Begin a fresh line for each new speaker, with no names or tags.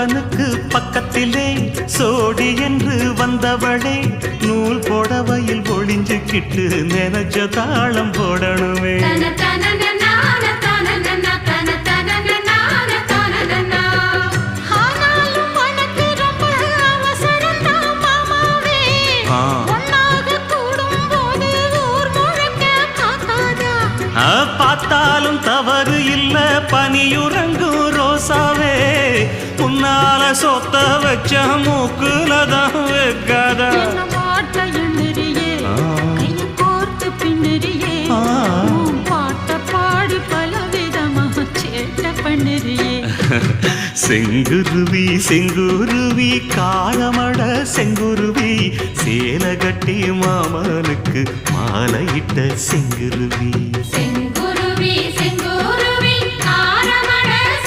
தோழனுக்கு பக்கத்திலே சோடி என்று வந்தவளே நூல் புடவையில் ஒளிஞ்சுக்கிட்டு நினைச்ச தாளம் போடணுமே. பார்த்தாலும் தவறு இல்ல பனியுறங்கும் ரோசாவே உன்னால சொத்த வச்ச மூக்குலதான் வைக்காதா. செங்குருவி செங்குருவி காலமட செங்குருவி சேல கட்டி மாமனுக்கு மாலையிட்ட செங்குருவி.